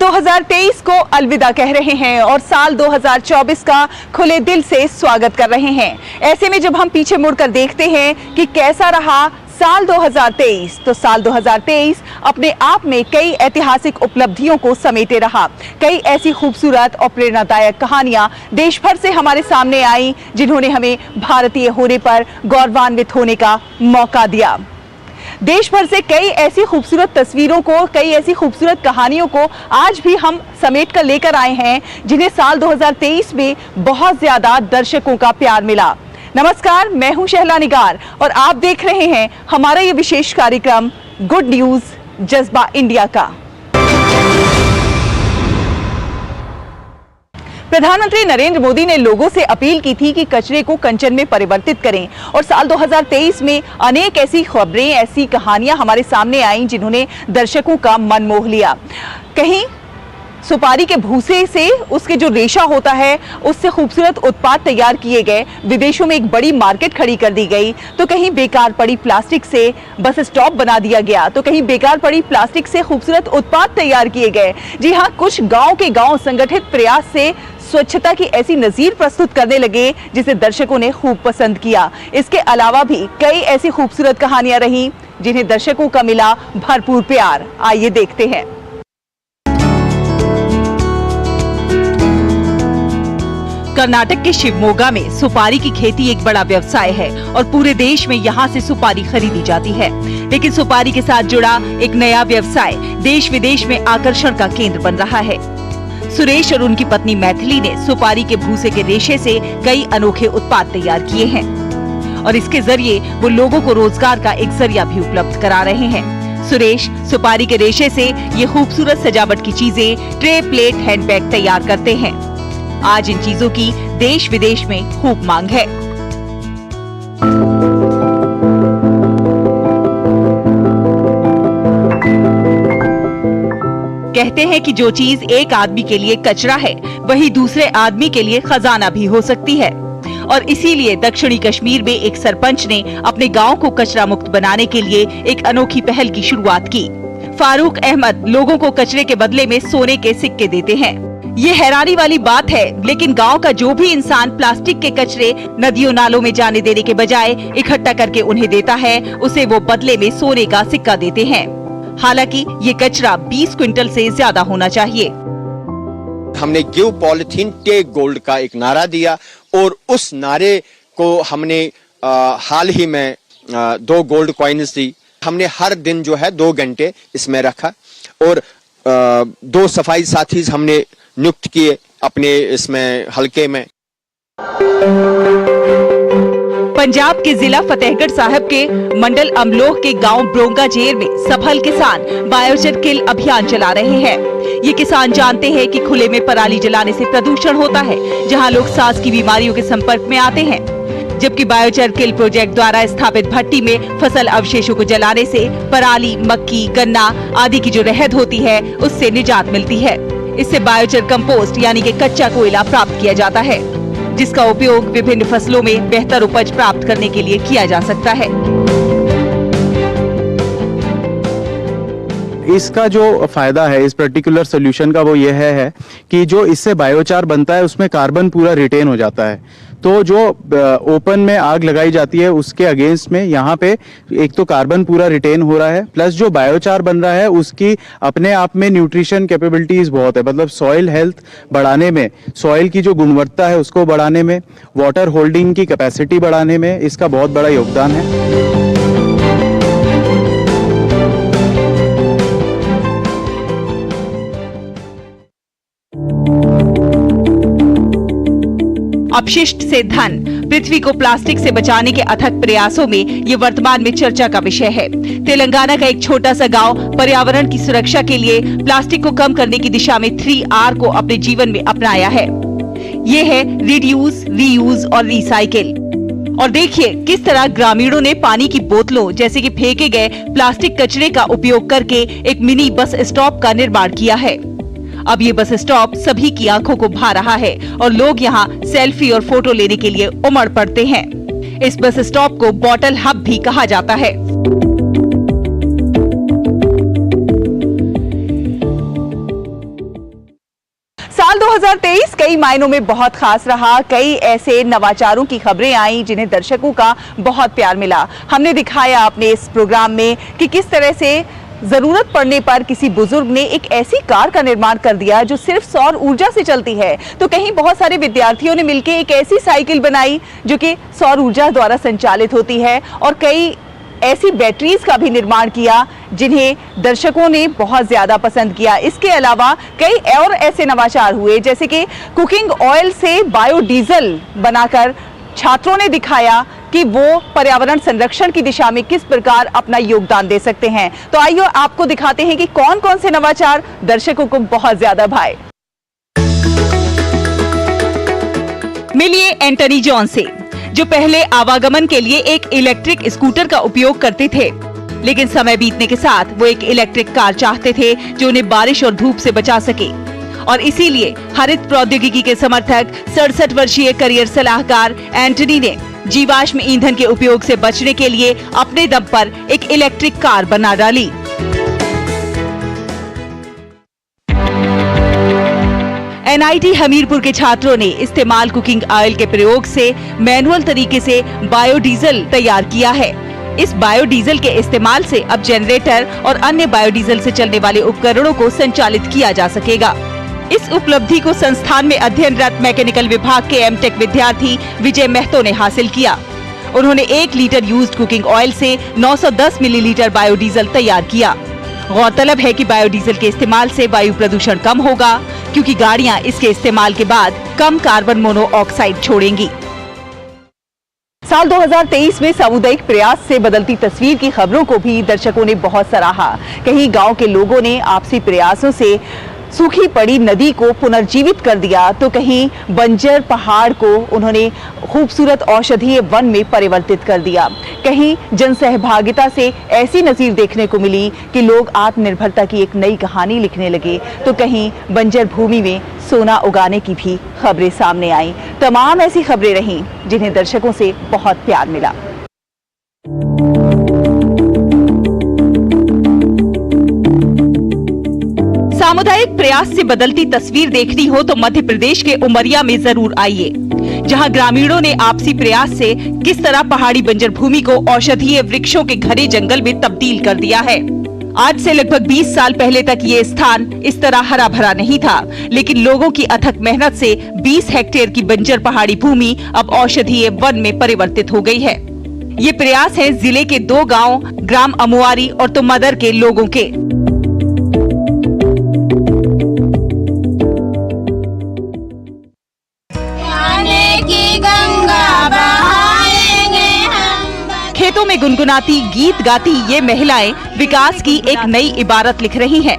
2023 को अलविदा कह रहे हैं और साल 2024 का खुले दिल से स्वागत कर रहे हैं। ऐसे में जब हम पीछे मुड़कर देखते हैं कि कैसा रहा साल 2023, तो साल 2023 अपने आप में कई ऐतिहासिक उपलब्धियों को समेटे रहा। कई ऐसी खूबसूरत और प्रेरणादायक कहानियां देश भर से हमारे सामने आई, जिन्होंने हमें भारतीय होने पर गौरवान्वित होने का मौका दिया। देश भर से कई ऐसी खूबसूरत तस्वीरों को, कई ऐसी खूबसूरत कहानियों को आज भी हम समेट कर लेकर आए हैं, जिन्हें साल 2023 में बहुत ज्यादा दर्शकों का प्यार मिला। नमस्कार, मैं हूं शहला निगार और आप देख रहे हैं हमारा ये विशेष कार्यक्रम गुड न्यूज जज्बा इंडिया का। प्रधानमंत्री नरेंद्र मोदी ने लोगों से अपील की थी कि कचरे को कंचन में परिवर्तित करें और साल 2023 में अनेक ऐसी खबरें, ऐसी कहानियां हमारे सामने आईं, जिन्होंने दर्शकों का मन मोह लिया। कहीं सुपारी के भूसे से उसके जो रेशा होता है उससे खूबसूरत उत्पाद तैयार किए गए, विदेशों में एक बड़ी मार्केट खड़ी कर दी गई, तो कहीं बेकार पड़ी प्लास्टिक से बस स्टॉप बना दिया गया, तो कहीं बेकार पड़ी प्लास्टिक से खूबसूरत उत्पाद तैयार किए गए। जी हाँ, कुछ गांव के गांव संगठित प्रयास से स्वच्छता की ऐसी नजीर प्रस्तुत करने लगे जिसे दर्शकों ने खूब पसंद किया। इसके अलावा भी कई ऐसी खूबसूरत कहानियां रही जिन्हें दर्शकों का मिला भरपूर प्यार। आइए देखते हैं। कर्नाटक के शिवमोगा में सुपारी की खेती एक बड़ा व्यवसाय है और पूरे देश में यहाँ से सुपारी खरीदी जाती है। लेकिन सुपारी के साथ जुड़ा एक नया व्यवसाय देश विदेश में आकर्षण का केंद्र बन रहा है। सुरेश और उनकी पत्नी मैथिली ने सुपारी के भूसे के रेशे से कई अनोखे उत्पाद तैयार किए हैं और इसके जरिए वो लोगों को रोजगार का एक जरिया भी उपलब्ध करा रहे हैं। सुरेश सुपारी के रेशे से ये खूबसूरत सजावट की चीजें, ट्रे, प्लेट, हैंडबैग तैयार करते हैं। आज इन चीजों की देश विदेश में खूब मांग है। कहते हैं कि जो चीज एक आदमी के लिए कचरा है, वही दूसरे आदमी के लिए खजाना भी हो सकती है। और इसीलिए दक्षिणी कश्मीर में एक सरपंच ने अपने गांव को कचरा मुक्त बनाने के लिए एक अनोखी पहल की शुरुआत की। फारूक अहमद लोगों को कचरे के बदले में सोने के सिक्के देते हैं। ये हैरानी वाली बात है, लेकिन गांव का जो भी इंसान प्लास्टिक के कचरे नदियों नालों में जाने देने के बजाय इकट्ठा करके उन्हें देता है, उसे वो बदले में सोने का सिक्का देते हैं। हालांकि ये कचरा 20 क्विंटल से ज्यादा होना चाहिए। हमने गिव पॉलिथीन टेक गोल्ड का एक नारा दिया और उस नारे को हमने हाल ही में 2 गोल्ड कॉइन्स दी। हमने हर दिन जो है 2 घंटे इसमें रखा और 2 सफाई साथी हमने नियुक्त किए अपने इसमें हलके में। पंजाब के जिला फतेहगढ़ साहब के मंडल अमलोह के गांव ब्रोंगा जेर में सफल किसान बायोचर किल अभियान चला रहे हैं। ये किसान जानते हैं कि खुले में पराली जलाने से प्रदूषण होता है, जहां लोग सांस की बीमारियों के संपर्क में आते हैं, जबकि बायोचर किल प्रोजेक्ट द्वारा स्थापित भट्टी में फसल अवशेषों को जलाने से पराली, मक्की, गन्ना आदि की जो रहद होती है उससे निजात मिलती है। इससे बायोचर कंपोस्ट यानी कि कच्चा कोयला प्राप्त किया जाता है, जिसका उपयोग विभिन्न फसलों में बेहतर उपज प्राप्त करने के लिए किया जा सकता है। इसका जो फायदा है इस पर्टिकुलर सोल्यूशन का वो ये है कि जो इससे बायोचार बनता है उसमें कार्बन पूरा रिटेन हो जाता है। तो जो ओपन में आग लगाई जाती है उसके अगेंस्ट में यहाँ पे एक तो कार्बन पूरा रिटेन हो रहा है, प्लस जो बायोचार बन रहा है उसकी अपने आप में न्यूट्रिशन कैपेबिलिटीज बहुत है। मतलब सॉइल हेल्थ बढ़ाने में, सॉइल की जो गुणवत्ता है उसको बढ़ाने में, वाटर होल्डिंग की कैपेसिटी बढ़ाने में इसका बहुत बड़ा योगदान है। अपशिष्ट से धन, पृथ्वी को प्लास्टिक से बचाने के अथक प्रयासों में ये वर्तमान में चर्चा का विषय है। तेलंगाना का एक छोटा सा गांव पर्यावरण की सुरक्षा के लिए प्लास्टिक को कम करने की दिशा में 3R को अपने जीवन में अपनाया है। ये है रिड्यूस, रीयूज और रिसाइकिल। और देखिए किस तरह ग्रामीणों ने पानी की बोतलों जैसे कि फेंके गए प्लास्टिक कचरे का उपयोग करके एक मिनी बस स्टॉप का निर्माण किया है। अब ये बस स्टॉप सभी की आंखों को भा रहा है और लोग यहाँ सेल्फी और फोटो लेने के लिए उमड़ पड़ते हैं। इस बस स्टॉप को बॉटल हब भी कहा जाता है। 2023 कई मायनों में बहुत खास रहा। कई ऐसे नवाचारों की खबरें आई जिन्हें दर्शकों का बहुत प्यार मिला। हमने दिखाया अपने इस प्रोग्राम में कि किस तरह से जरूरत पड़ने पर किसी बुजुर्ग ने एक ऐसी कार का निर्माण कर दिया जो सिर्फ सौर ऊर्जा से चलती है, तो कहीं बहुत सारे विद्यार्थियों ने मिलकर एक ऐसी साइकिल बनाई जो कि सौर ऊर्जा द्वारा संचालित होती है, और कई ऐसी बैटरीज का भी निर्माण किया जिन्हें दर्शकों ने बहुत ज्यादा पसंद किया। इसके अलावा कई और ऐसे नवाचार हुए, जैसे कि कुकिंग ऑयल से बायोडीजल बनाकर छात्रों ने दिखाया कि वो पर्यावरण संरक्षण की दिशा में किस प्रकार अपना योगदान दे सकते हैं। तो आइए आपको दिखाते हैं कि कौन कौन से नवाचार दर्शकों को बहुत ज्यादा भाए। मिलिए एंटनी जॉन से, जो पहले आवागमन के लिए एक इलेक्ट्रिक स्कूटर का उपयोग करते थे, लेकिन समय बीतने के साथ वो एक इलेक्ट्रिक कार चाहते थे जो उन्हें बारिश और धूप से बचा सके, और इसीलिए हरित प्रौद्योगिकी के समर्थक 67 वर्षीय करियर सलाहकार एंटनी ने जीवाश्म ईंधन के उपयोग से बचने के लिए अपने दम पर एक इलेक्ट्रिक कार बना डाली। एनआईटी हमीरपुर के छात्रों ने इस्तेमाल कुकिंग ऑयल के प्रयोग से मैनुअल तरीके से बायोडीजल तैयार किया है। इस बायोडीजल के इस्तेमाल से अब जनरेटर और अन्य बायोडीजल से चलने वाले उपकरणों को संचालित किया जा सकेगा। इस उपलब्धि को संस्थान में अध्ययनरत मैकेनिकल विभाग के एमटेक विद्यार्थी विजय महतो ने हासिल किया। उन्होंने 1 लीटर यूज्ड कुकिंग ऑयल से 910 मिलीलीटर बायोडीजल तैयार किया। गौरतलब है कि बायोडीजल के इस्तेमाल से वायु प्रदूषण कम होगा, क्योंकि गाड़ियां इसके इस्तेमाल के बाद कम कार्बन मोनोऑक्साइड छोड़ेंगी। साल 2023 में सामुदायिक प्रयास से बदलती तस्वीर की खबरों को भी दर्शकों ने बहुत सराहा। कहीं गांव के लोगों ने आपसी प्रयासों से सूखी पड़ी नदी को पुनर्जीवित कर दिया, तो कहीं बंजर पहाड़ को उन्होंने खूबसूरत औषधीय वन में परिवर्तित कर दिया। कहीं जन सहभागिता से ऐसी नजीर देखने को मिली कि लोग आत्मनिर्भरता की एक नई कहानी लिखने लगे, तो कहीं बंजर भूमि में सोना उगाने की भी खबरें सामने आई। तमाम ऐसी खबरें रहीं जिन्हें दर्शकों से बहुत प्यार मिला। सामुदायिक प्रयास से बदलती तस्वीर देखनी हो तो मध्य प्रदेश के उमरिया में जरूर आइए, जहां ग्रामीणों ने आपसी प्रयास से किस तरह पहाड़ी बंजर भूमि को औषधीय वृक्षों के घने जंगल में तब्दील कर दिया है। आज से लगभग 20 साल पहले तक ये स्थान इस तरह हरा भरा नहीं था, लेकिन लोगों की अथक मेहनत से 20 हेक्टेयर की बंजर पहाड़ी भूमि अब औषधीय वन में परिवर्तित हो गई है। ये प्रयास है जिले के 2 गाँव ग्राम अमुआरी और तुमदर के लोगों के। खेतों में गुनगुनाती गीत गाती ये महिलाएं विकास की एक नई इबारत लिख रही हैं।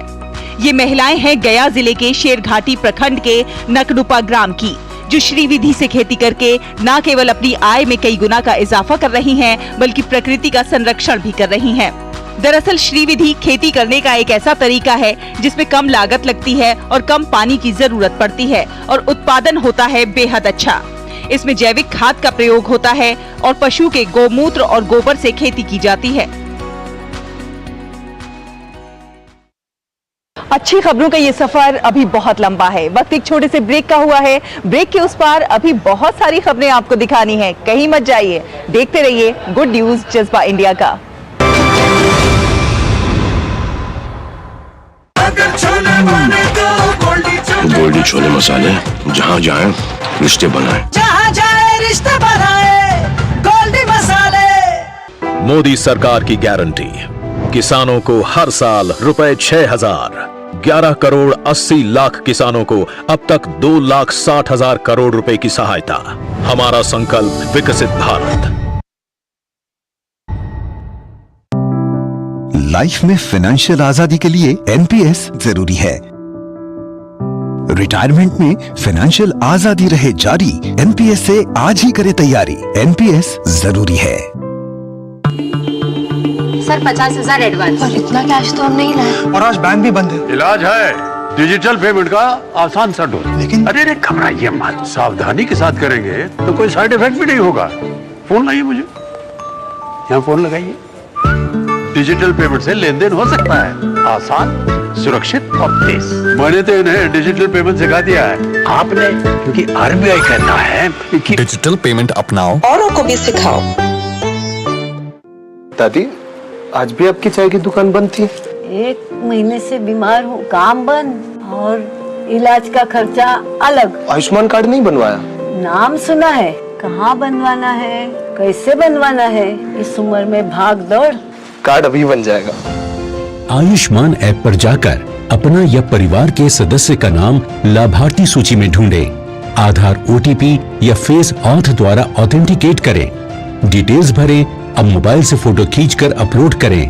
ये महिलाएं हैं गया जिले के शेरघाटी प्रखंड के नकडुपा ग्राम की, जो श्रीविधि से खेती करके न केवल अपनी आय में कई गुना का इजाफा कर रही हैं, बल्कि प्रकृति का संरक्षण भी कर रही हैं। दरअसल श्रीविधि खेती करने का एक ऐसा तरीका है जिसमें कम लागत लगती है और कम पानी की जरूरत पड़ती है, और उत्पादन होता है बेहद अच्छा। इसमें जैविक खाद का प्रयोग होता है और पशु के गोमूत्र और गोबर से खेती की जाती है। अच्छी खबरों का ये सफर अभी बहुत लंबा है। वक्त एक छोटे से ब्रेक का हुआ है। ब्रेक के उस पार अभी बहुत सारी खबरें आपको दिखानी है। कहीं मत जाइए, देखते रहिए गुड न्यूज जज्बा इंडिया का। गोल्डी छोले मसाले, जहाँ जाए रिश्ते बनाए, जहाँ जाए रिश्ते बनाए, गोल्डी मसाले। मोदी सरकार की गारंटी, किसानों को हर साल रुपए 6,000, 11 करोड़ 80 लाख किसानों को अब तक 2,60,000 करोड़ रुपए की सहायता। हमारा संकल्प विकसित भारत। लाइफ में फाइनेंशियल आजादी के लिए एनपीएस जरूरी है। रिटायरमेंट में फाइनेंशियल आजादी रहे जारी, एनपीएस से आज ही करे तैयारी। एनपीएस जरूरी है। Sir 50,000 advance. और इतना कैश तो हम नहीं लाए, और आज बैंक भी बंद है। इलाज है डिजिटल पेमेंट का आसान सा डोर। लेकिन अरे घबराइए मत, सावधानी के साथ करेंगे तो कोई साइड इफेक्ट भी नहीं होगा। फोन लाइए मुझे, यहाँ फोन लगाइए। डिजिटल पेमेंट से लेन देन हो सकता है, आसान, सुरक्षित और तेज। मैंने तो इन्हें डिजिटल पेमेंट सिखा दिया है। आपने? क्योंकि आरबीआई कहता है कि डिजिटल पेमेंट अपनाओ, औरों को भी सिखाओ। दादी, आज भी आपकी चाय की दुकान बंद थी? 1 महीने से बीमार हूँ, काम बंद और इलाज का खर्चा अलग। आयुष्मान कार्ड नहीं बनवाया? नाम सुना है, कहाँ बनवाना है, कैसे बनवाना है, इस उम्र में भाग दौड़। कार्ड अभी बन जाएगा। आयुष्मान ऐप पर जाकर अपना या परिवार के सदस्य का नाम लाभार्थी सूची में ढूंढे, आधार, OTP या फेस ऑथ द्वारा ऑथेंटिकेट करें, डिटेल्स भरें, अब मोबाइल से फोटो खींचकर अपलोड करें।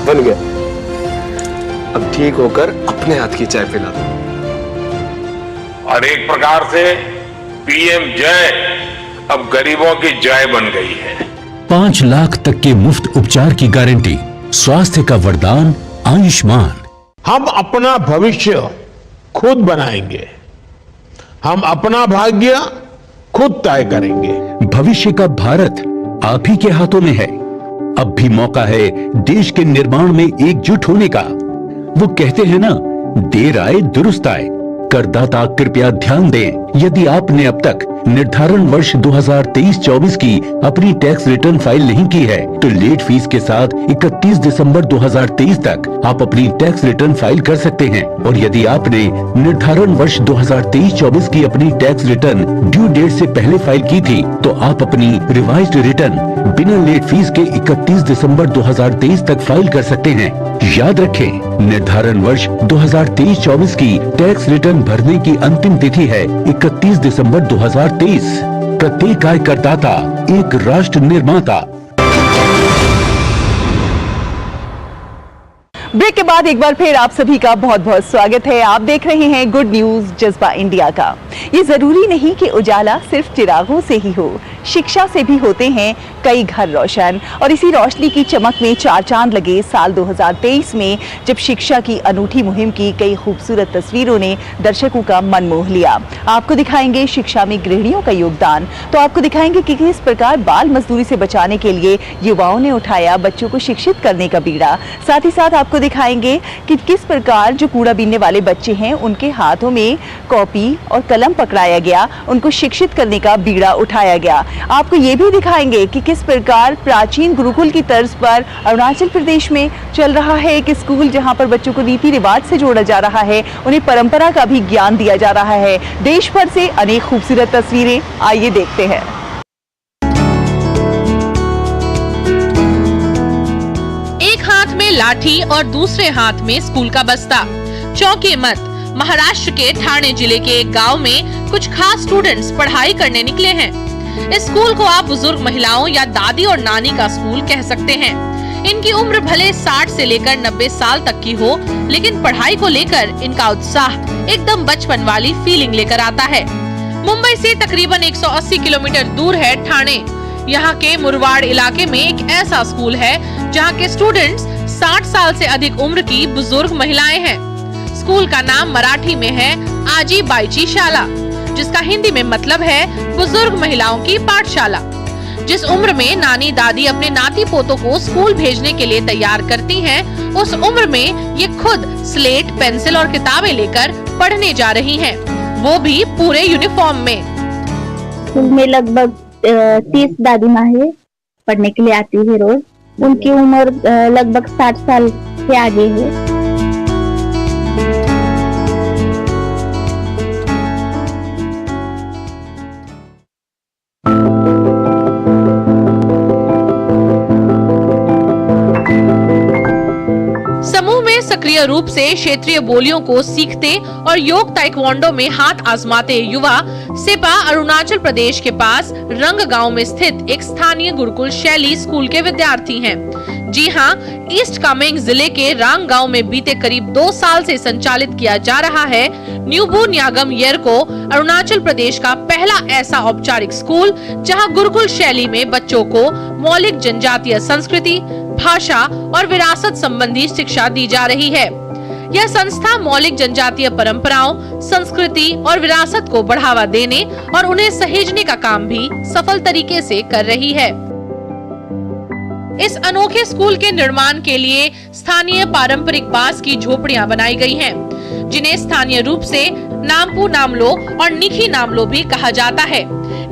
बन गया। अब ठीक होकर अपने हाथ की चाय पिला दो। और एक प्रकार से PM जय अब गरीबों की जय बन गई है। 5 लाख तक के मुफ्त उपचार की गारंटी, स्वास्थ्य का वरदान आयुष्मान। हम अपना भविष्य खुद बनाएंगे, हम अपना भाग्य खुद तय करेंगे। भविष्य का भारत आप ही के हाथों में है। अब भी मौका है देश के निर्माण में एकजुट होने का। वो कहते हैं ना, देर आए दुरुस्त आए। करदाता कृपया ध्यान दें, यदि आपने अब तक निर्धारण वर्ष 2023-24 की अपनी टैक्स रिटर्न फाइल नहीं की है तो लेट फीस के साथ 31 दिसंबर 2023 तक आप अपनी टैक्स रिटर्न फाइल कर सकते हैं। और यदि आपने निर्धारण वर्ष 2023-24 की अपनी टैक्स रिटर्न ड्यू डेट से पहले फाइल की थी तो आप अपनी रिवाइज्ड रिटर्न बिना लेट फीस के 31 दिसंबर 2023 तक फाइल कर सकते हैं। याद रखें, निर्धारण वर्ष 2023-24 की टैक्स रिटर्न भरने की अंतिम तिथि है 31 दिसंबर 2023। प्रत्येक आय करदाता एक राष्ट्र निर्माता। ब्रेक के बाद एक बार फिर आप सभी का बहुत बहुत स्वागत है। आप देख रहे हैं गुड न्यूज जज्बा इंडिया का। ये जरूरी नहीं कि उजाला सिर्फ चिरागों से ही हो, शिक्षा से भी होते हैं कई घर रोशन। और इसी रोशनी की चमक में 4 चांद लगे साल 2023 में, जब शिक्षा की अनूठी मुहिम की कई खूबसूरत तस्वीरों ने दर्शकों का मन मोह लिया। आपको दिखाएंगे शिक्षा में गृहिणियों का योगदान, तो आपको दिखाएंगे कि किस प्रकार बाल मजदूरी से बचाने के लिए युवाओं ने उठाया बच्चों को शिक्षित करने का बीड़ा। साथ ही साथ आपको दिखाएंगे कि किस प्रकार जो कूड़ा बीनने वाले बच्चे हैं उनके हाथों में कॉपी और कलम पकड़ाया गया, उनको शिक्षित करने का बीड़ा उठाया गया। आपको ये भी दिखाएंगे कि किस प्रकार प्राचीन गुरुकुल की तर्ज पर अरुणाचल प्रदेश में चल रहा है एक स्कूल, जहां पर बच्चों को रीति रिवाज से जोड़ा जा रहा है, उन्हें परंपरा का भी ज्ञान दिया जा रहा है। देश भर से अनेक खूबसूरत तस्वीरें, आइए देखते हैं। एक हाथ में लाठी और दूसरे हाथ में स्कूल का बस्ता। चौंके मत, महाराष्ट्र के ठाणे जिले के एक गांव में कुछ खास स्टूडेंट्स पढ़ाई करने निकले हैं। इस स्कूल को आप बुजुर्ग महिलाओं या दादी और नानी का स्कूल कह सकते हैं। इनकी उम्र भले 60 से लेकर 90 साल तक की हो, लेकिन पढ़ाई को लेकर इनका उत्साह एकदम बचपन वाली फीलिंग लेकर आता है। मुंबई से तकरीबन 180 किलोमीटर दूर है ठाणे। यहाँ के मुरवाड़ इलाके में एक ऐसा स्कूल है जहाँ के स्टूडेंट्स 60 साल से अधिक उम्र की बुजुर्ग महिलाएं हैं। स्कूल का नाम मराठी में है आजी बाईची शाला, जिसका हिंदी में मतलब है बुजुर्ग महिलाओं की पाठशाला। जिस उम्र में नानी दादी अपने नाती पोतों को स्कूल भेजने के लिए तैयार करती हैं, उस उम्र में ये खुद स्लेट, पेंसिल और किताबें लेकर पढ़ने जा रही हैं, वो भी पूरे यूनिफॉर्म में। स्कूल में लगभग 30 दादी माँ है, पढ़ने के लिए आती है रोज। उनकी उम्र लगभग 60 साल से आगे है। सक्रिय रूप से क्षेत्रीय बोलियों को सीखते और योग ताइक्वांडो में हाथ आजमाते युवा सेपा अरुणाचल प्रदेश के पास रंग गांव में स्थित एक स्थानीय गुरुकुल शैली स्कूल के विद्यार्थी हैं। जी हां, ईस्ट कामेंग जिले के रांग गांव में बीते करीब 2 साल से संचालित किया जा रहा है न्यूबू न्यागम येर को अरुणाचल प्रदेश का पहला ऐसा औपचारिक स्कूल जहां गुरुकुल शैली में बच्चों को मौलिक जनजातीय संस्कृति, भाषा और विरासत संबंधी शिक्षा दी जा रही है। यह संस्था मौलिक जनजातीय परंपराओं, संस्कृति और विरासत को बढ़ावा देने और उन्हें सहेजने का काम भी सफल तरीके से कर रही है। इस अनोखे स्कूल के निर्माण के लिए स्थानीय पारंपरिक बांस की झोपड़ियां बनाई गई हैं, जिन्हें स्थानीय रूप से नामपू नामलो और निखी नामलो भी कहा जाता है।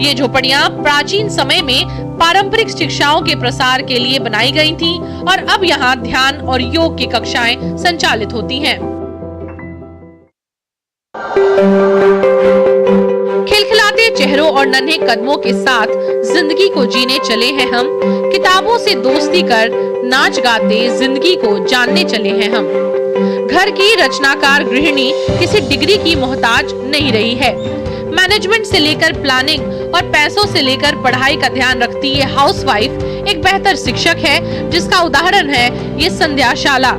ये झोपड़ियां प्राचीन समय में पारंपरिक शिक्षाओं के प्रसार के लिए बनाई गई थीं और अब यहाँ ध्यान और योग की कक्षाएं संचालित होती हैं। खिलखिलाते चेहरों और नन्हे कदमों के साथ जिंदगी को जीने चले हैं हम, किताबों से दोस्ती कर नाच गाते जिंदगी को जानने चले हैं हम। घर की रचनाकार गृहिणी किसी डिग्री की मोहताज नहीं रही है। मैनेजमेंट से लेकर प्लानिंग और पैसों से लेकर पढ़ाई का ध्यान रखती ये हाउसवाइफ एक बेहतर शिक्षक है, जिसका उदाहरण है ये संध्याशाला,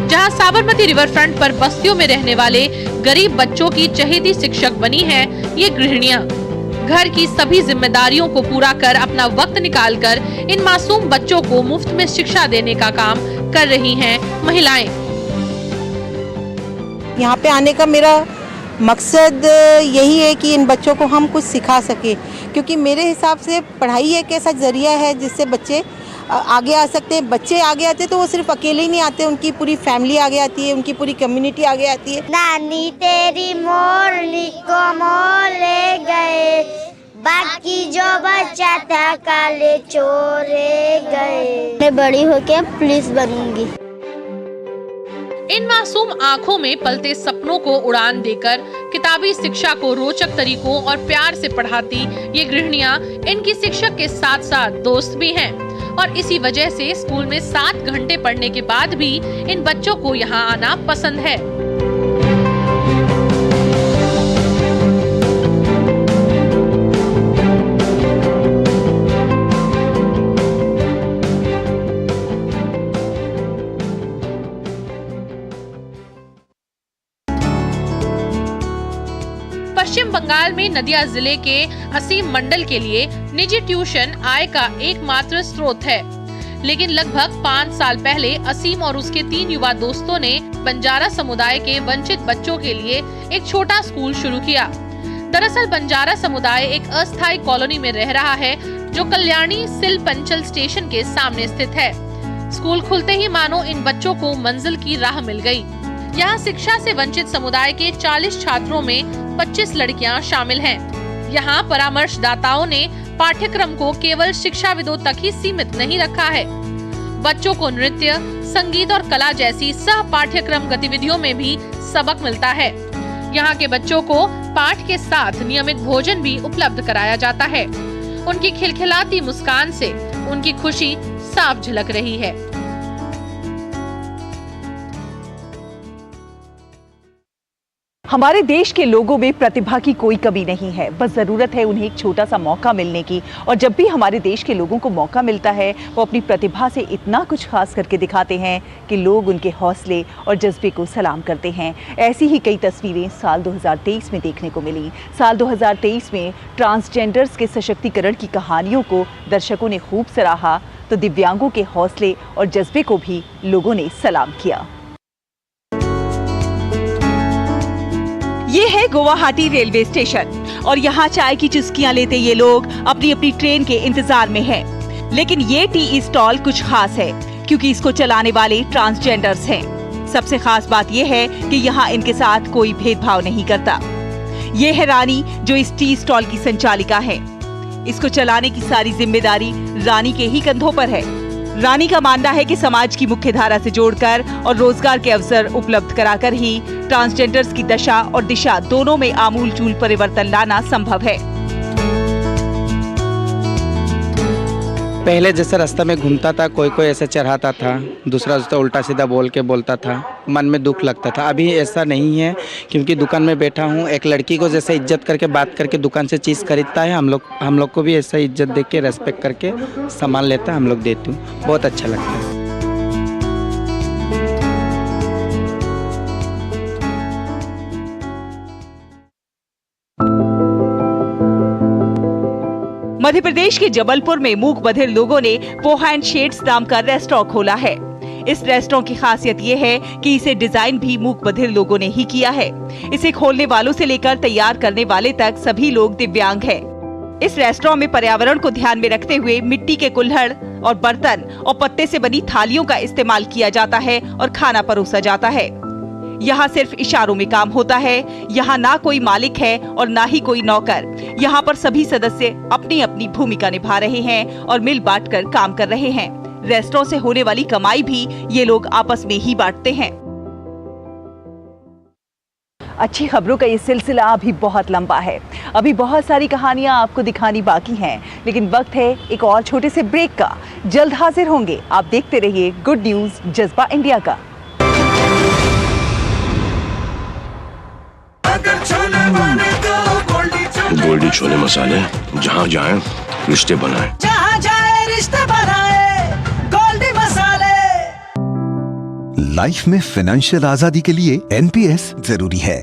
जहां साबरमती रिवर फ्रंट पर बस्तियों में रहने वाले गरीब बच्चों की चहेती शिक्षक बनी है ये गृहिणियां। घर की सभी जिम्मेदारियों को पूरा कर अपना वक्त निकालकर इन मासूम बच्चों को मुफ्त में शिक्षा देने का काम कर रही हैं महिलाएं। यहाँ पे आने का मेरा मकसद यही है कि इन बच्चों को हम कुछ सिखा सके, क्योंकि मेरे हिसाब से पढ़ाई एक ऐसा जरिया है जिससे बच्चे आगे आ सकते हैं। बच्चे आगे आते तो वो सिर्फ अकेले ही नहीं आते, उनकी पूरी फैमिली आगे आती है, उनकी पूरी कम्युनिटी आगे आती है। नानी तेरी मोरनी को मोर ले गए, बाकी जो बच्चा था काले चोरे गए। मैं बड़ी होके पुलिस बनूंगी। इन मासूम आंखों में पलते सपनों को उड़ान देकर किताबी शिक्षा को रोचक तरीकों और प्यार से पढ़ाती ये गृहिणियां इनकी शिक्षक के साथ साथ दोस्त भी हैं और इसी वजह से स्कूल में 7 घंटे पढ़ने के बाद भी इन बच्चों को यहाँ आना पसंद है। पश्चिम बंगाल में नदिया जिले के असीम मंडल के लिए निजी ट्यूशन आय का एकमात्र स्रोत है, लेकिन लगभग 5 साल पहले असीम और उसके 3 युवा दोस्तों ने बंजारा समुदाय के वंचित बच्चों के लिए एक छोटा स्कूल शुरू किया। दरअसल बंजारा समुदाय एक अस्थायी कॉलोनी में रह रहा है जो कल्याणी सिल पंचल स्टेशन के सामने स्थित है। स्कूल खुलते ही मानो इन बच्चों को मंजिल की राह मिल गई। यहाँ शिक्षा से वंचित समुदाय के 40 छात्रों में 25 लड़कियां शामिल हैं। यहाँ परामर्शदाताओं ने पाठ्यक्रम को केवल शिक्षाविदों तक ही सीमित नहीं रखा है। बच्चों को नृत्य, संगीत और कला जैसी सह पाठ्यक्रम गतिविधियों में भी सबक मिलता है। यहाँ के बच्चों को पाठ के साथ नियमित भोजन भी उपलब्ध कराया जाता है। उनकी खिलखिलाती मुस्कान से उनकी खुशी साफ झलक रही है। हमारे देश के लोगों में प्रतिभा की कोई कमी नहीं है, बस ज़रूरत है उन्हें एक छोटा सा मौका मिलने की। और जब भी हमारे देश के लोगों को मौका मिलता है वो अपनी प्रतिभा से इतना कुछ खास करके दिखाते हैं कि लोग उनके हौसले और जज्बे को सलाम करते हैं। ऐसी ही कई तस्वीरें साल 2023 में देखने को मिली। साल 2023 में ट्रांसजेंडर्स के सशक्तिकरण की कहानियों को दर्शकों ने खूब सराहा, तो दिव्यांगों के हौसले और जज्बे को भी लोगों ने सलाम किया। ये है गुवाहाटी रेलवे स्टेशन और यहाँ चाय की चुस्कियां लेते ये लोग अपनी अपनी ट्रेन के इंतजार में हैं। लेकिन ये टी स्टॉल कुछ खास है क्योंकि इसको चलाने वाले ट्रांसजेंडर्स हैं। सबसे खास बात ये है कि यहाँ इनके साथ कोई भेदभाव नहीं करता। ये है रानी जो इस टी स्टॉल की संचालिका है। इसको चलाने की सारी जिम्मेदारी रानी के ही कंधों पर है। रानी का मानना है कि समाज की मुख्य धारा से जोड़कर और रोजगार के अवसर उपलब्ध कराकर ही ट्रांसजेंडर्स की दशा और दिशा दोनों में आमूलचूल परिवर्तन लाना संभव है। पहले जैसे रास्ता में घूमता था, कोई कोई ऐसे चढ़ाता था, दूसरा तो उल्टा सीधा बोलता था, मन में दुख लगता था। अभी ऐसा नहीं है क्योंकि दुकान में बैठा हूँ, एक लड़की को जैसे इज्जत करके बात करके दुकान से चीज़ खरीदता है, हम लोग को भी ऐसा इज्जत देके के रेस्पेक्ट करके सामान लेता है, हम लोग देते हूँ, बहुत अच्छा लगता है। मध्य प्रदेश के जबलपुर में मूक बधिर लोगों ने पोहा एंड शेड्स नाम का रेस्टोरेंट खोला है। इस रेस्टोरेंट की खासियत ये है कि इसे डिजाइन भी मूक बधिर लोगों ने ही किया है। इसे खोलने वालों से लेकर तैयार करने वाले तक सभी लोग दिव्यांग हैं। इस रेस्टोरेंट में पर्यावरण को ध्यान में रखते हुए मिट्टी के कुल्हड़ और बर्तन और पत्ते से बनी थालियों का इस्तेमाल किया जाता है और खाना परोसा जाता है। यहाँ सिर्फ इशारों में काम होता है। यहाँ ना कोई मालिक है और ना ही कोई नौकर। यहाँ पर सभी सदस्य अपनी अपनी भूमिका निभा रहे हैं और मिल बांट कर काम कर रहे हैं। रेस्टोरेंट से होने वाली कमाई भी ये लोग आपस में ही बांटते हैं। अच्छी खबरों का ये सिलसिला अभी बहुत लंबा है। अभी बहुत सारी कहानियां आपको दिखानी बाकी हैं, लेकिन वक्त है एक और छोटे से ब्रेक का। जल्द हाजिर होंगे। आप देखते रहिए गुड न्यूज जज्बा इंडिया का। गोल्डी छोले मसाले, जहाँ जाए रिश्ते बनाए, जहाँ जाए रिश्ते बनाए, गोल्डी मसाले। लाइफ में फाइनेंशियल आजादी के लिए एनपीएस जरूरी है।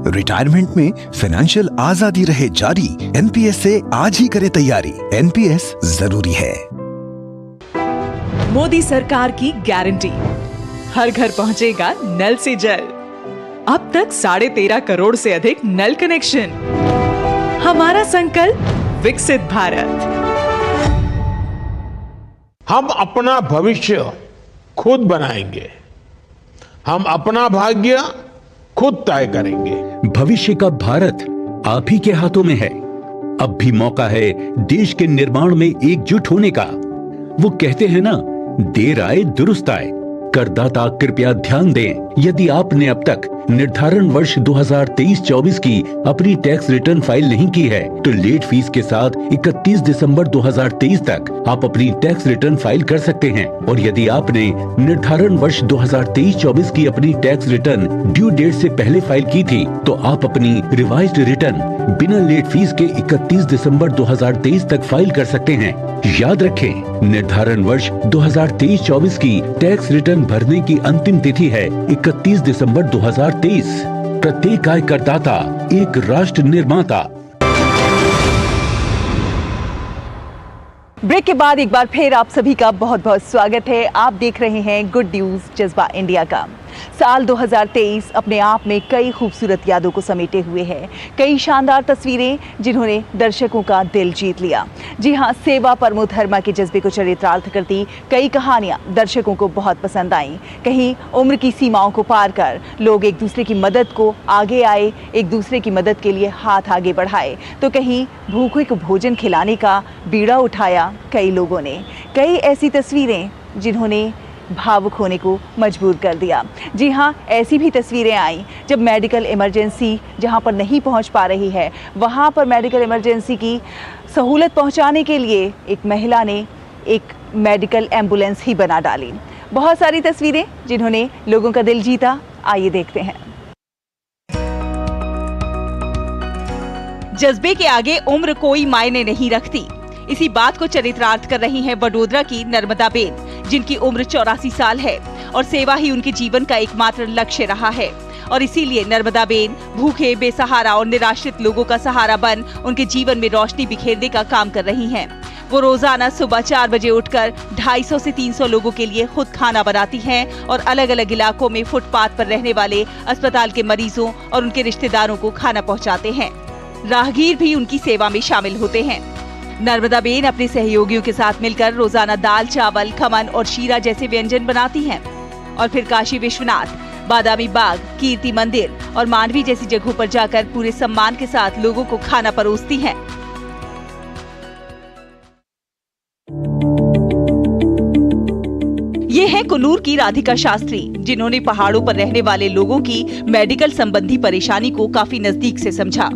रिटायरमेंट में फाइनेंशियल आजादी रहे जारी, एनपीएस से आज ही करे तैयारी। एनपीएस जरूरी है। मोदी सरकार की गारंटी, हर घर पहुंचेगा नल से जल। अब तक 13.5 करोड़ से अधिक नल कनेक्शन। हमारा संकल्प विकसित भारत। हम अपना भविष्य खुद बनाएंगे, हम अपना भाग्य खुद तय करेंगे। भविष्य का भारत आप ही के हाथों में है। अब भी मौका है देश के निर्माण में एकजुट होने का। वो कहते हैं ना, देर आए दुरुस्त आए। करदाता कृपया ध्यान दें, यदि आपने अब तक निर्धारण वर्ष 2023-24 की अपनी टैक्स रिटर्न फाइल नहीं की है, तो लेट फीस के साथ 31 दिसंबर 2023 तक आप अपनी टैक्स रिटर्न फाइल कर सकते हैं। और यदि आपने निर्धारण वर्ष 2023-24 की अपनी टैक्स रिटर्न ड्यू डेट से पहले फाइल की थी, तो आप अपनी रिवाइज्ड रिटर्न बिना लेट फीस के 31 दिसंबर 2023 तक फाइल कर सकते हैं। याद रखें, निर्धारण वर्ष 2023-24 की टैक्स रिटर्न भरने की अंतिम तिथि है 31 दिसंबर 2023। प्रत्येक आय करदाता एक राष्ट्र निर्माता। ब्रेक के बाद एक बार फिर आप सभी का बहुत बहुत स्वागत है। आप देख रहे हैं गुड न्यूज जज्बा इंडिया का। साल 2023 अपने आप में कई खूबसूरत यादों को समेटे हुए है। कई शानदार तस्वीरें जिन्होंने दर्शकों का दिल जीत लिया। जी हाँ, सेवा परमो धर्मा के जज्बे को चरितार्थ करती कई कहानियां दर्शकों को बहुत पसंद आईं। कहीं उम्र की सीमाओं को पार कर लोग एक दूसरे की मदद को आगे आए, एक दूसरे की मदद के लिए हाथ आगे बढ़ाए, तो कहीं भूखे को भोजन खिलाने का बीड़ा उठाया कई लोगों ने। कई ऐसी तस्वीरें जिन्होंने भावुक होने को मजबूर कर दिया। जी हाँ, ऐसी भी तस्वीरें आई जब मेडिकल इमरजेंसी जहाँ पर नहीं पहुँच पा रही है, वहाँ पर मेडिकल इमरजेंसी की सहूलत पहुँचाने के लिए एक महिला ने एक मेडिकल एम्बुलेंस ही बना डाली। बहुत सारी तस्वीरें जिन्होंने लोगों का दिल जीता। आइए देखते हैं। जज्बे के आगे उम्र कोई मायने नहीं रखती। इसी बात को चरितार्थ कर रही हैं वडोदरा की नर्मदा बेन, जिनकी उम्र 84 साल है और सेवा ही उनके जीवन का एकमात्र लक्ष्य रहा है। और इसीलिए नर्मदा बेन भूखे, बेसहारा और निराश्रित लोगों का सहारा बन उनके जीवन में रोशनी बिखेरने का काम कर रही हैं। वो रोजाना सुबह 4 बजे उठकर 250 से 300 लोगों के लिए खुद खाना बनाती हैं और अलग अलग इलाकों में फुटपाथ पर रहने वाले अस्पताल के मरीजों और उनके रिश्तेदारों को खाना पहुँचाते हैं। राहगीर भी उनकी सेवा में शामिल होते हैं। नर्मदा बेन अपने सहयोगियों के साथ मिलकर रोजाना दाल, चावल, खमन और शीरा जैसे व्यंजन बनाती हैं और फिर काशी विश्वनाथ, बादामी बाग, कीर्ति मंदिर और मांडवी जैसी जगहों पर जाकर पूरे सम्मान के साथ लोगों को खाना परोसती हैं। ये है कुन्नूर की राधिका शास्त्री, जिन्होंने पहाड़ों पर रहने वाले लोगों की मेडिकल संबंधी परेशानी को काफी नजदीक से समझा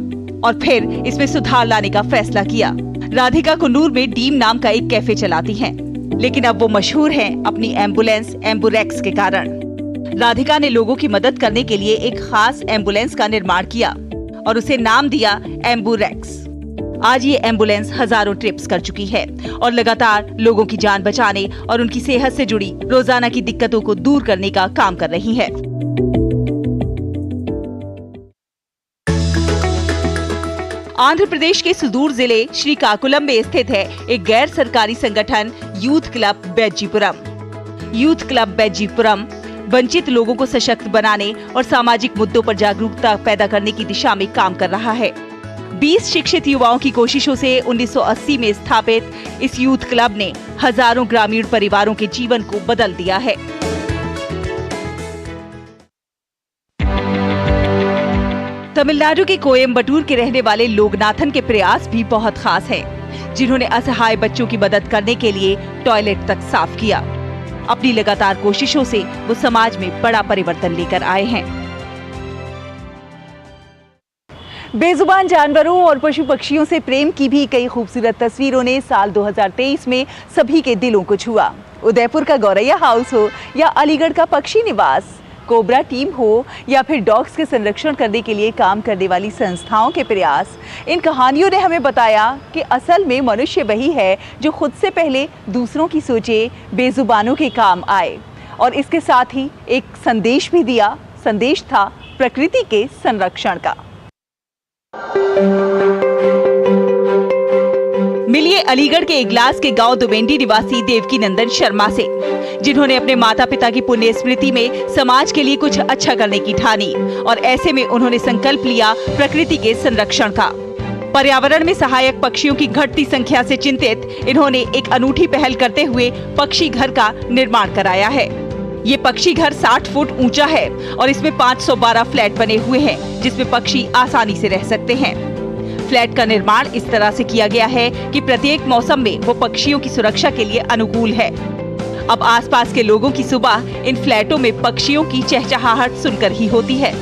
और फिर इसमें सुधार लाने का फैसला किया। राधिका कुन्नूर में डीम नाम का एक कैफे चलाती हैं, लेकिन अब वो मशहूर हैं अपनी एम्बुलेंस एम्बुरेक्स के कारण। राधिका ने लोगों की मदद करने के लिए एक खास एम्बुलेंस का निर्माण किया और उसे नाम दिया एम्बुरेक्स। आज ये एम्बुलेंस हजारों ट्रिप्स कर चुकी है और लगातार लोगों की जान बचाने और उनकी सेहत से जुड़ी रोजाना की दिक्कतों को दूर करने का काम कर रही है। आंध्र प्रदेश के सुदूर जिले श्रीकाकुलम में स्थित है एक गैर सरकारी संगठन यूथ क्लब बेज्जीपुरम। यूथ क्लब बेज्जीपुरम वंचित लोगों को सशक्त बनाने और सामाजिक मुद्दों पर जागरूकता पैदा करने की दिशा में काम कर रहा है। 20 शिक्षित युवाओं की कोशिशों से 1980 में स्थापित इस यूथ क्लब ने हजारों ग्रामीण परिवारों के जीवन को बदल दिया है। तमिलनाडु के कोयम्बटूर के रहने वाले लोगनाथन के प्रयास भी बहुत खास हैं, जिन्होंने असहाय बच्चों की मदद करने के लिए टॉयलेट तक साफ किया। अपनी लगातार कोशिशों से वो समाज में बड़ा परिवर्तन लेकर आए हैं। बेजुबान जानवरों और पशु पक्षियों से प्रेम की भी कई खूबसूरत तस्वीरों ने साल 2023 में सभी के दिलों को छुआ। उदयपुर का गौरैया हाउस हो या अलीगढ़ का पक्षी निवास, कोबरा टीम हो या फिर डॉग्स के संरक्षण करने के लिए काम करने वाली संस्थाओं के प्रयास, इन कहानियों ने हमें बताया कि असल में मनुष्य वही है जो खुद से पहले दूसरों की सोचे, बेजुबानों के काम आए और इसके साथ ही एक संदेश भी दिया। संदेश था प्रकृति के संरक्षण का। मिलिए अलीगढ़ के इगलास के गांव दुवेंडी निवासी देवकी नंदन शर्मा से, जिन्होंने अपने माता पिता की पुण्य स्मृति में समाज के लिए कुछ अच्छा करने की ठानी और ऐसे में उन्होंने संकल्प लिया प्रकृति के संरक्षण का। पर्यावरण में सहायक पक्षियों की घटती संख्या से चिंतित इन्होंने एक अनूठी पहल करते हुए पक्षी घर का निर्माण कराया है। ये पक्षी घर 60 फुट ऊंचा है और इसमें 512 फ्लैट बने हुए हैं, जिसमें पक्षी आसानी से रह सकते हैं। फ्लैट का निर्माण इस तरह से किया गया है कि प्रत्येक मौसम में वो पक्षियों की सुरक्षा के लिए अनुकूल है। अब आसपास के लोगों की सुबह इन फ्लैटों में पक्षियों की चहचहाहट सुनकर ही होती है।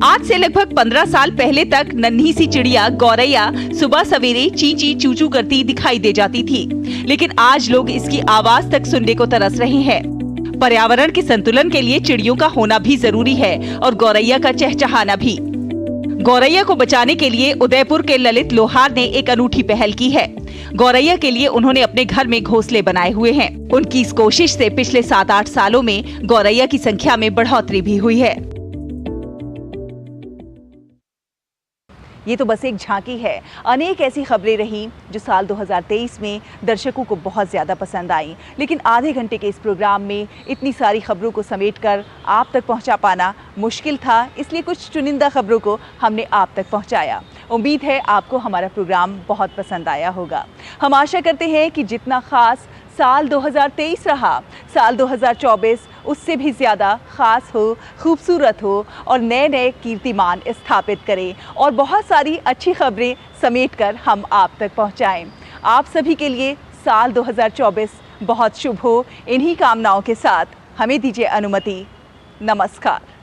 आज से लगभग 15 साल पहले तक नन्ही सी चिड़िया गौरैया सुबह सवेरे ची ची चू चू करती दिखाई दे जाती थी, लेकिन आज लोग इसकी आवाज तक सुनने को तरस रहे हैं। पर्यावरण के संतुलन के लिए चिड़ियों का होना भी जरूरी है और गौरैया का चहचहाना भी। गौरैया को बचाने के लिए उदयपुर के ललित लोहार ने एक अनूठी पहल की है। गौरैया के लिए उन्होंने अपने घर में घोंसले बनाए हुए हैं। उनकी इस कोशिश से पिछले 7-8 सालों में गौरैया की संख्या में बढ़ोतरी भी हुई है। ये तो बस एक झांकी है। अनेक ऐसी खबरें रही जो साल 2023 में दर्शकों को बहुत ज़्यादा पसंद आई, लेकिन आधे घंटे के इस प्रोग्राम में इतनी सारी खबरों को समेटकर आप तक पहुंचा पाना मुश्किल था, इसलिए कुछ चुनिंदा खबरों को हमने आप तक पहुंचाया। उम्मीद है आपको हमारा प्रोग्राम बहुत पसंद आया होगा। हम आशा करते हैं कि जितना खास साल 2023 रहा, साल 2024 उससे भी ज़्यादा ख़ास हो, खूबसूरत हो और नए नए कीर्तिमान स्थापित करें और बहुत सारी अच्छी खबरें समेटकर हम आप तक पहुंचाएं। आप सभी के लिए साल 2024 बहुत शुभ हो। इन्हीं कामनाओं के साथ हमें दीजिए अनुमति। नमस्कार।